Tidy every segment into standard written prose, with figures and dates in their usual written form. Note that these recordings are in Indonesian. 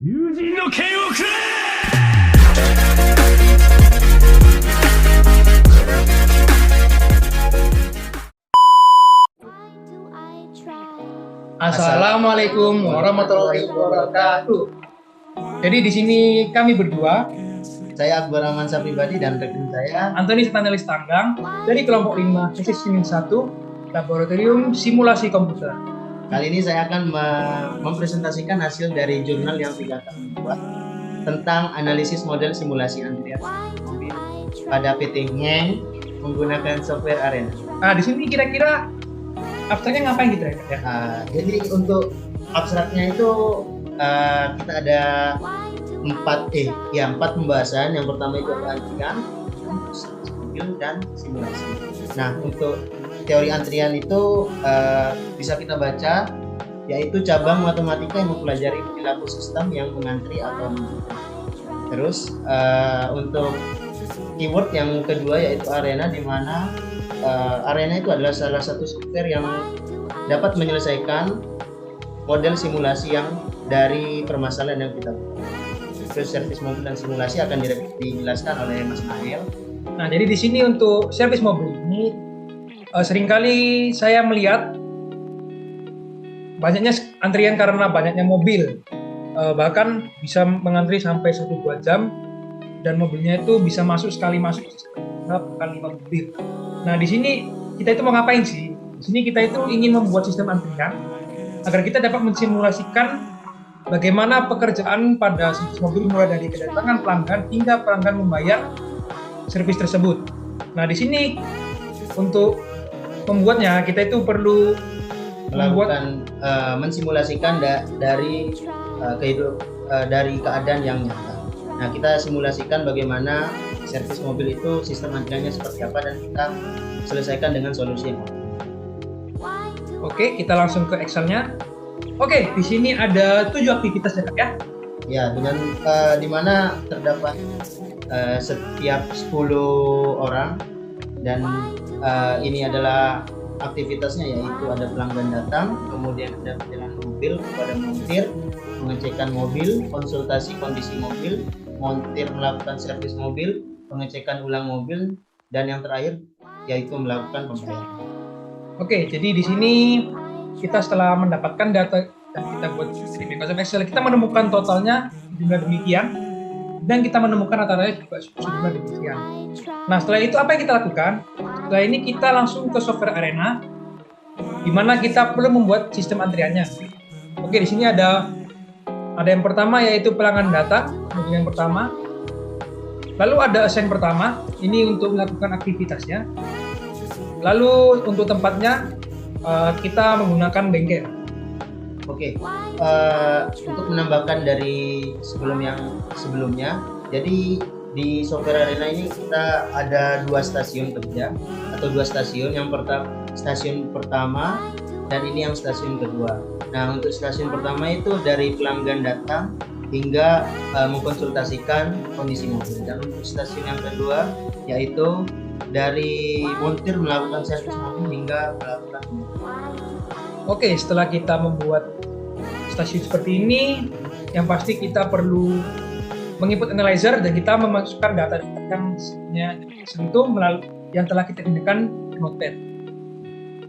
友人の剣をくれ。 Assalamualaikum warahmatullahi wabarakatuh. Jadi di sini kami berdua, Saya Akbar Amansyah pribadi dan rekan saya Antoni Setanelis Tanggang dari kelompok 5 tesis Senin 1 Laboratorium Simulasi Komputer. kali ini saya akan mempresentasikan hasil dari jurnal yang sudah kami buat tentang analisis model simulasi antrian mobil pada PT Ngeng menggunakan software Arena. Nah, di sini kira-kira abstraknya ngapain gitu ya? Jadi untuk abstraknya itu kita ada empat pembahasan. Yang pertama itu adalah antrian, mobil dan simulasi. Nah, untuk teori antrian itu bisa kita baca, yaitu cabang matematika yang mempelajari perilaku sistem yang mengantri atau menunggu. Terus untuk keyword yang kedua yaitu Arena, di mana Arena itu adalah salah satu software yang dapat menyelesaikan model simulasi yang dari permasalahan yang kita buat. Terus servis mobil dan simulasi akan dijelaskan oleh Mas Nail. Nah, jadi di sini untuk servis mobil ini seringkali saya melihat banyaknya antrian karena banyaknya mobil. Bahkan bisa mengantri sampai 1-2 jam dan mobilnya itu bisa sekali masuk kali 5 mobil. Nah, di sini kita itu mau ngapain sih? Di sini kita itu ingin membuat sistem antrian agar kita dapat mensimulasikan bagaimana pekerjaan pada servis mobil mulai dari kedatangan pelanggan hingga pelanggan membayar servis tersebut. Nah, di sini untuk membuatnya kita itu perlu melakukan mensimulasikan dari keadaan yang nyata. Nah, kita simulasikan bagaimana servis mobil itu sistem antriannya seperti apa dan kita selesaikan dengan solusi yang ada. Oke, kita langsung ke Excel-nya. Oke, di sini ada 7 aktivitas ya. Ya, dengan di mana terdapat setiap 10 orang dan ini adalah aktivitasnya, yaitu ada pelanggan datang, kemudian ada perjalanan mobil kepada montir, pengecekan mobil, konsultasi kondisi mobil, montir melakukan servis mobil, pengecekan ulang mobil, dan yang terakhir yaitu melakukan pembayaran. Oke, jadi di sini kita setelah mendapatkan data dan kita buat di Microsoft Excel, kita menemukan totalnya jumlah demikian dan kita menemukan rata-ratanya juga sejumlah demikian. Nah, setelah itu apa yang kita lakukan? Setelah ini kita langsung ke software Arena, di mana kita perlu membuat sistem antriannya. Oke, di sini ada yang pertama yaitu pelanggan datang, mobil yang pertama. Lalu ada assign pertama, ini untuk melakukan aktivitasnya. Lalu untuk tempatnya kita menggunakan bengkel. Oke, untuk menambahkan dari sebelumnya, jadi di software Arena ini kita ada 2 stasiun kerja atau 2 stasiun. Yang stasiun pertama dan ini yang stasiun kedua. Nah, untuk stasiun pertama itu dari pelanggan datang hingga mengkonsultasikan kondisi mobil, dan untuk stasiun yang kedua yaitu dari montir melakukan servis mobil hingga melakukan pembayaran. Oke, setelah kita membuat stasiun seperti ini, yang pasti kita perlu menginput analyzer dan kita memasukkan data yang sentuh melalui yang telah kita gunakan Notepad.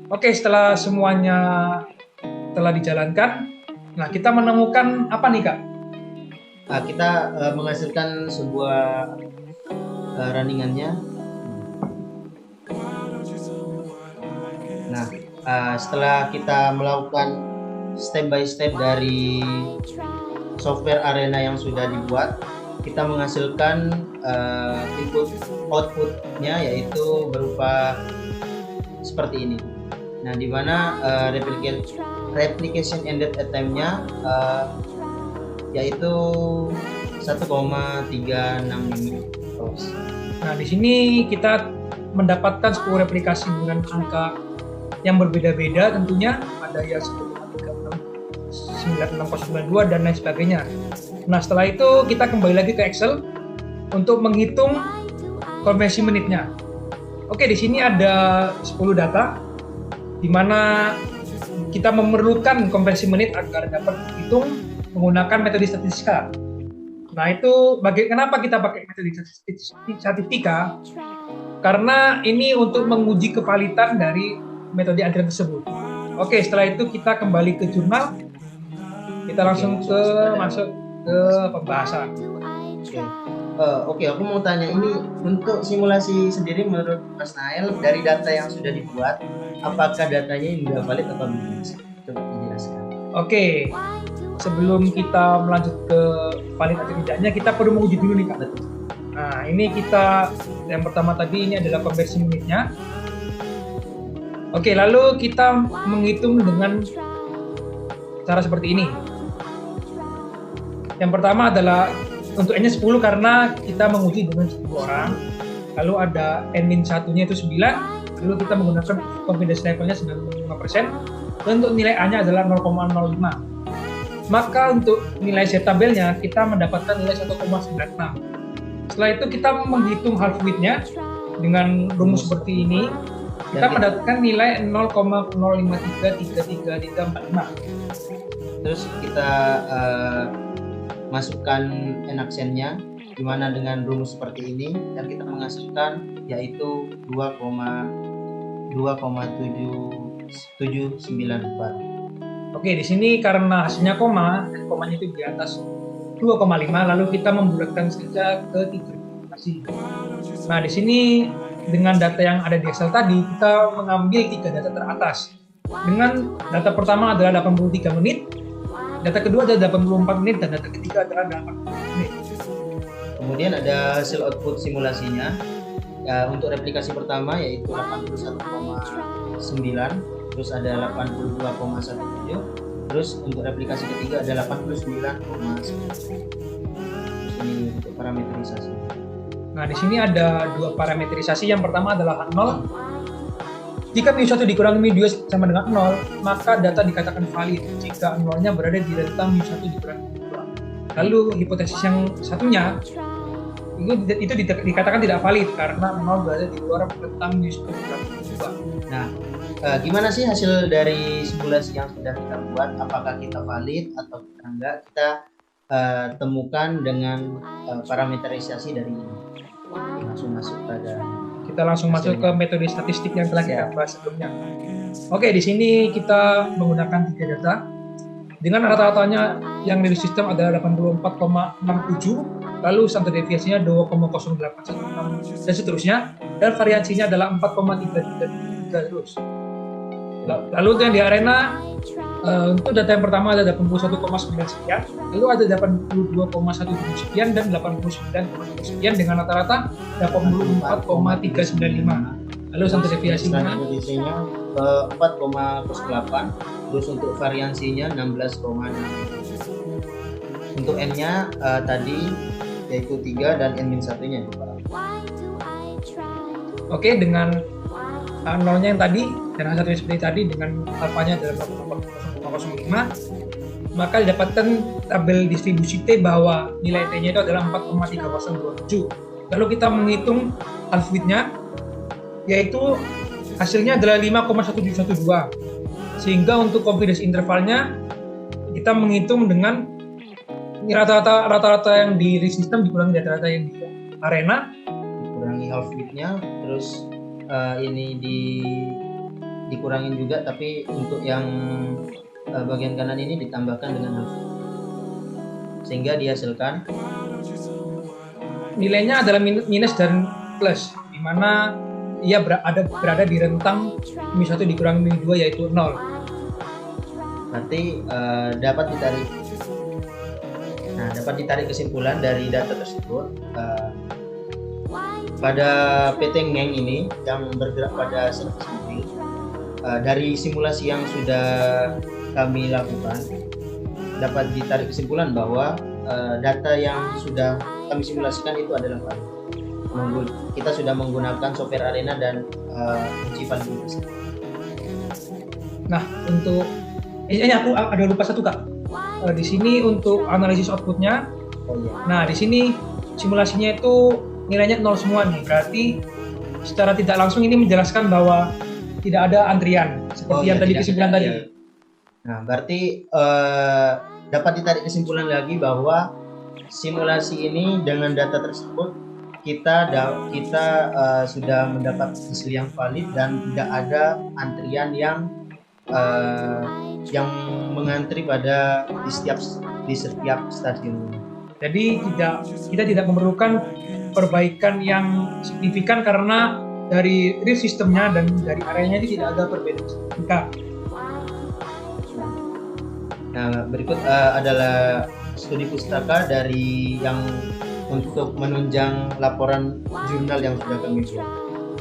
Oke, setelah semuanya telah dijalankan, nah kita menemukan apa nih, Kak? Nah, kita menghasilkan sebuah runningannya. Nah, setelah kita melakukan step by step dari software Arena yang sudah dibuat, kita menghasilkan outputnya yaitu berupa seperti ini. Nah, di mana replication ended at time-nya yaitu 1,365 terus. Nah, di sini kita mendapatkan 10 replikasi dengan angka yang berbeda-beda tentunya, ada yang 96092 dan lain sebagainya. Nah, setelah itu kita kembali lagi ke Excel untuk menghitung konversi menitnya. Oke, di sini ada 10 data di mana kita memerlukan konversi menit agar dapat hitung menggunakan metode statistika. Nah itu kenapa kita pakai metode statistika? Karena ini untuk menguji kevalitan dari metode antrian tersebut. Oke, setelah itu kita kembali ke jurnal. Kita langsung masuk ke pembahasan. Oke, aku mau tanya ini untuk simulasi sendiri menurut Mas Nael dari data yang sudah dibuat, apakah datanya ini sudah valid atau belum? Coba dijelaskan. Oke, sebelum kita melanjut ke valid atau tidaknya, kita perlu menguji dulu nih Kak. Nah, ini kita yang pertama tadi ini adalah konversi menitnya. Oke, lalu kita menghitung dengan cara seperti ini. Yang pertama adalah untuk N-nya 10 karena kita menguji dengan 10 orang. Lalu ada N-1-nya itu 9. Lalu kita menggunakan confidence levelnya 95%. Dan untuk nilai A-nya adalah 0,05. Maka untuk nilai Z tabelnya kita mendapatkan nilai 1,96. Setelah itu kita menghitung half width-nya dengan rumus seperti ini. Kita mendapatkan nilai 0,0533345. Terus kita masukkan n-aksennya dimana dengan rumus seperti ini dan kita menghasilkan yaitu 2,794. Oke, di sini karena hasilnya koma, dan komanya itu di atas 2,5, lalu kita membulatkan saja ke tiga representasi. Nah, di sini dengan data yang ada di Excel tadi, kita mengambil 3 data teratas. Dengan data pertama adalah 83 menit, data kedua adalah 84 menit, dan data ketiga adalah 80 menit. Kemudian ada hasil output simulasinya. Untuk replikasi pertama yaitu 81,9, terus ada 82,17, terus untuk replikasi ketiga ada 89,9. Terus ini untuk parameterisasi. Nah, di sini ada 2 parameterisasi. Yang pertama adalah H0. Jika mu1 dikurangi mu2 sama dengan 0, maka data dikatakan valid jika 0-nya berada di rentang mu1 dikurangi mu2. Lalu hipotesis yang satunya itu dikatakan tidak valid karena 0 berada di luar rentang mu1 dikurangi mu2. Nah, gimana sih hasil dari simulasi yang sudah kita buat? Apakah kita valid atau kita enggak? Kita temukan dengan parameterisasi dari ini. Langsung masuk pada kita langsung masuk ke metode statistik yang telah kita bahas sebelumnya. Oke, di sini kita menggunakan 3 data dengan rata-ratanya yang dari sistem adalah 84,67, lalu standar deviasinya 2,0816 dan seterusnya, dan variansinya adalah 4,333 terus. Lalu yang di arena untuk data yang pertama ada 81,9 sekian, lalu ada 82,17 sekian dan 89,2 sekian dengan rata-rata 84,395. Lalu standar deviasinya 4,08, terus untuk variansinya 16,6. Untuk n-nya tadi yaitu 3 dan n-1-nya 2. Oke, dengan nolnya yang tadi dan hasilnya seperti tadi dengan alfanya adalah 0,005, maka didapatkan tabel distribusi T bahwa nilai T-nya itu adalah 4,3027. Lalu kita menghitung half width-nya, yaitu hasilnya adalah 5,1712. Sehingga untuk confidence intervalnya kita menghitung dengan rata-rata yang di sistem dikurangi rata-rata yang di arena, dikurangi half width-nya, terus ini dikurangin juga, tapi untuk yang bagian kanan ini ditambahkan dengan half width, sehingga dihasilkan nilainya adalah minus dan plus, di mana ia berada di rentang mu1 dikurangi mu2 yaitu 0. Berarti dapat ditarik kesimpulan dari data tersebut. Pada PT Ngeng ini yang bergerak pada servis mobil, dari simulasi yang sudah kami lakukan dapat ditarik kesimpulan bahwa data yang sudah kami simulasikan itu adalah valid. Kita sudah menggunakan software Arena dan uji validitas. Nah, untuk ini aku ada lupa satu Kak. Di sini untuk analisis outputnya. Oh iya. Nah, di sini simulasinya itu nilainya 0 semua nih. Berarti secara tidak langsung ini menjelaskan bahwa tidak ada antrian seperti yang tadi kesimpulan tadi. Nah, berarti dapat ditarik kesimpulan lagi bahwa simulasi ini dengan data tersebut kita sudah mendapat hasil yang valid dan tidak ada antrian yang mengantri di setiap stasiun. Jadi kita tidak memerlukan perbaikan yang signifikan karena dari real sistemnya dan dari areanya itu tidak ada perbedaan signifikan. Nah, berikut adalah studi pustaka dari yang untuk menunjang laporan jurnal yang sudah kami buat.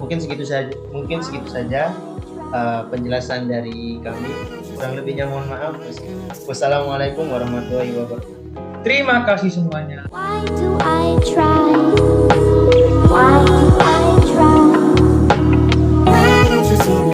Mungkin segitu saja penjelasan dari kami. Kurang lebihnya mohon maaf. Wassalamualaikum warahmatullahi wabarakatuh. Terima kasih semuanya. Why do I try? Why do I